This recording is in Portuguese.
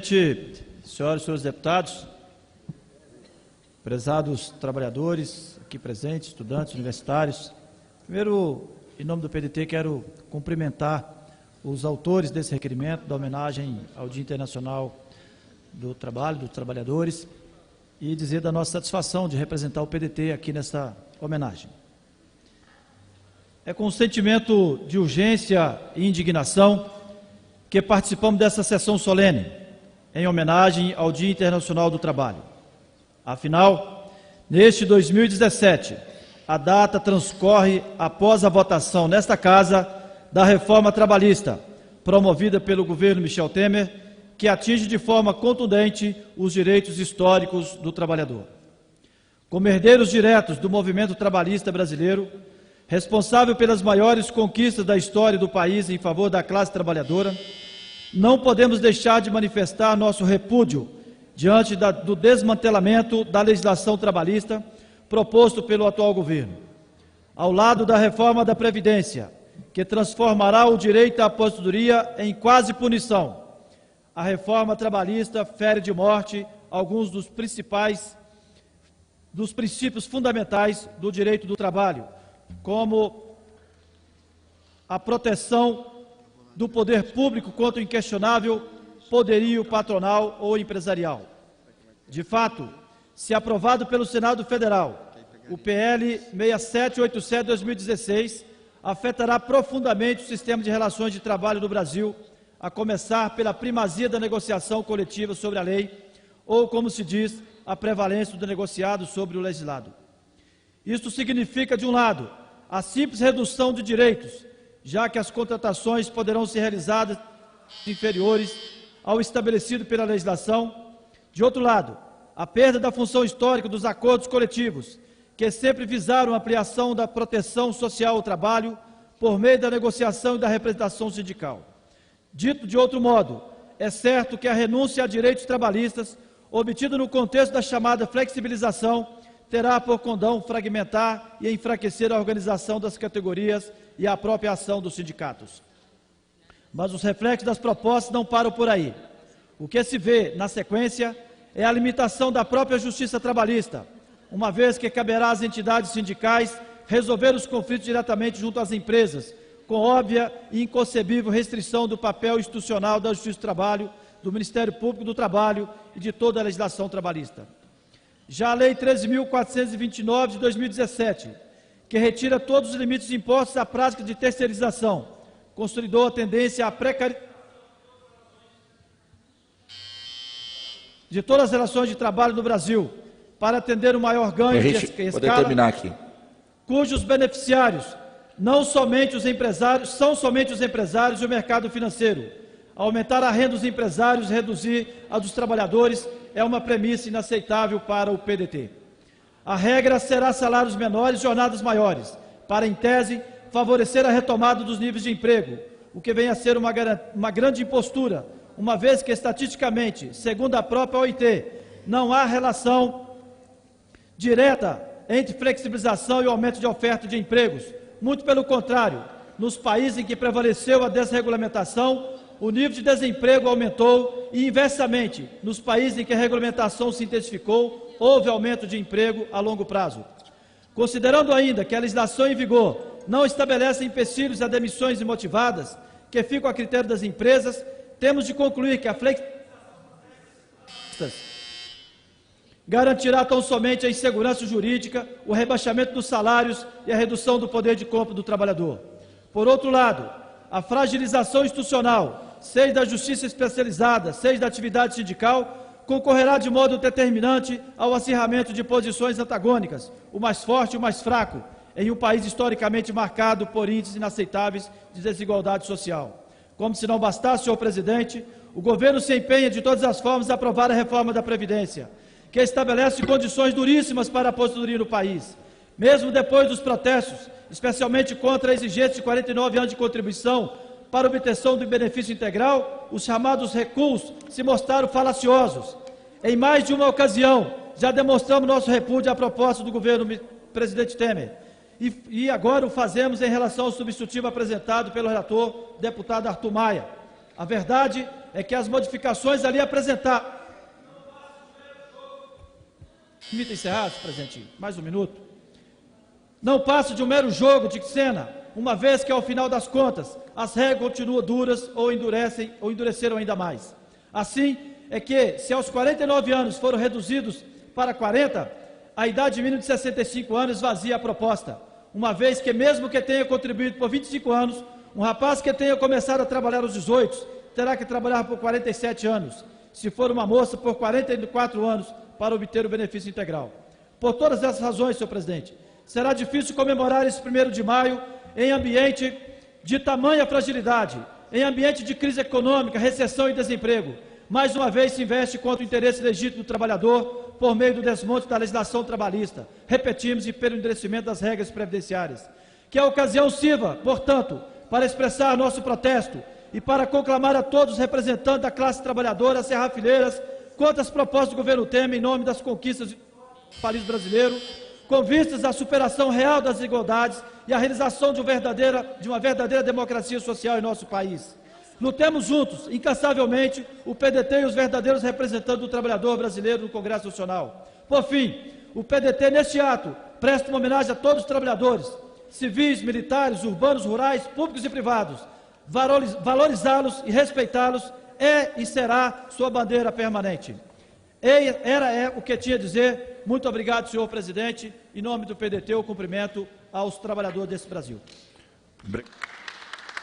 presidente, senhoras e senhores deputados, prezados trabalhadores aqui presentes, estudantes universitários, primeiro, em nome do PDT, quero cumprimentar os autores desse requerimento, da homenagem ao Dia Internacional do Trabalho, dos Trabalhadores, e dizer da nossa satisfação de representar o PDT aqui nessa homenagem. É com sentimento de urgência e indignação que participamos dessa sessão solene, em homenagem ao Dia Internacional do Trabalho. Afinal, neste 2017, a data transcorre após a votação nesta Casa da reforma trabalhista, promovida pelo governo Michel Temer, que atinge de forma contundente os direitos históricos do trabalhador. Como herdeiros diretos do movimento trabalhista brasileiro, responsável pelas maiores conquistas da história do país em favor da classe trabalhadora, não podemos deixar de manifestar nosso repúdio diante do desmantelamento da legislação trabalhista proposto pelo atual governo. Ao lado da reforma da Previdência, que transformará o direito à aposentadoria em quase punição, a reforma trabalhista fere de morte alguns dos princípios fundamentais do direito do trabalho, como a proteção do poder público contra o inquestionável poderio patronal ou empresarial. De fato, se aprovado pelo Senado Federal, o PL 6787/2016 afetará profundamente o sistema de relações de trabalho do Brasil, a começar pela primazia da negociação coletiva sobre a lei, ou, como se diz, a prevalência do negociado sobre o legislado. Isto significa, de um lado, a simples redução de direitos, já que as contratações poderão ser realizadas inferiores ao estabelecido pela legislação. De outro lado, a perda da função histórica dos acordos coletivos, que sempre visaram a ampliação da proteção social ao trabalho por meio da negociação e da representação sindical. Dito de outro modo, é certo que a renúncia a direitos trabalhistas, obtida no contexto da chamada flexibilização, terá por condão fragmentar e enfraquecer a organização das categorias e a própria ação dos sindicatos. Mas os reflexos das propostas não param por aí. O que se vê, na sequência, é a limitação da própria justiça trabalhista, uma vez que caberá às entidades sindicais resolver os conflitos diretamente junto às empresas, com óbvia e inconcebível restrição do papel institucional da Justiça do Trabalho, do Ministério Público do Trabalho e de toda a legislação trabalhista. Já a Lei 13.429 de 2017, que retira todos os limites impostos à prática de terceirização, consolidou a tendência à precarização de todas as relações de trabalho no Brasil, para atender o maior ganho de escala, cujos beneficiários são somente os empresários e o mercado financeiro. Aumentar a renda dos empresários e reduzir a dos trabalhadores é uma premissa inaceitável para o PDT. A regra será salários menores e jornadas maiores, para, em tese, favorecer a retomada dos níveis de emprego, o que vem a ser uma grande impostura, uma vez que, estatisticamente, segundo a própria OIT, não há relação direta entre flexibilização e aumento de oferta de empregos. Muito pelo contrário, nos países em que prevaleceu a desregulamentação, o nível de desemprego aumentou e, inversamente, nos países em que a regulamentação se intensificou, houve aumento de emprego a longo prazo. Considerando ainda que a legislação em vigor não estabelece empecilhos a demissões imotivadas, que ficam a critério das empresas, temos de concluir que a flexibilização garantirá tão somente a insegurança jurídica, o rebaixamento dos salários e a redução do poder de compra do trabalhador. Por outro lado, a fragilização institucional, seja da justiça especializada, seja da atividade sindical, concorrerá de modo determinante ao acirramento de posições antagônicas, o mais forte e o mais fraco, em um país historicamente marcado por índices inaceitáveis de desigualdade social. Como se não bastasse, senhor presidente, o governo se empenha de todas as formas a aprovar a reforma da Previdência, que estabelece condições duríssimas para a aposentadoria no país. Mesmo depois dos protestos, especialmente contra a exigência de 49 anos de contribuição para obtenção do benefício integral, os chamados recuos se mostraram falaciosos. Em mais de uma ocasião, já demonstramos nosso repúdio à proposta do governo presidente Temer. E agora o fazemos em relação ao substitutivo apresentado pelo relator, deputado Arthur Maia. A verdade é que as modificações ali apresentadas... Permita encerrar, senhor presidente, mais um minuto. Não passa de um mero jogo de cena, uma vez que, ao final das contas, as regras continuam duras ou endureceram ainda mais. Assim, é que, se aos 49 anos foram reduzidos para 40, a idade mínima de 65 anos esvazia a proposta, uma vez que, mesmo que tenha contribuído por 25 anos, um rapaz que tenha começado a trabalhar aos 18 terá que trabalhar por 47 anos, se for uma moça por 44 anos, para obter o benefício integral. Por todas essas razões, senhor presidente, será difícil comemorar esse 1º de maio em ambiente de tamanha fragilidade, em ambiente de crise econômica, recessão e desemprego. Mais uma vez se investe contra o interesse legítimo do trabalhador por meio do desmonte da legislação trabalhista, repetimos, e pelo endurecimento das regras previdenciárias. Que a ocasião sirva, portanto, para expressar nosso protesto e para conclamar a todos os representantes da classe trabalhadora serrafilheiras contra as propostas do governo Temer em nome das conquistas do país brasileiro, com vistas à superação real das desigualdades e à realização de uma verdadeira democracia social em nosso país. Lutemos juntos, incansavelmente, o PDT e os verdadeiros representantes do trabalhador brasileiro no Congresso Nacional. Por fim, o PDT, neste ato, presta uma homenagem a todos os trabalhadores, civis, militares, urbanos, rurais, públicos e privados. Valorizá-los e respeitá-los é e será sua bandeira permanente. Era o que tinha a dizer. Muito obrigado, senhor presidente. Em nome do PDT, eu cumprimento aos trabalhadores desse Brasil.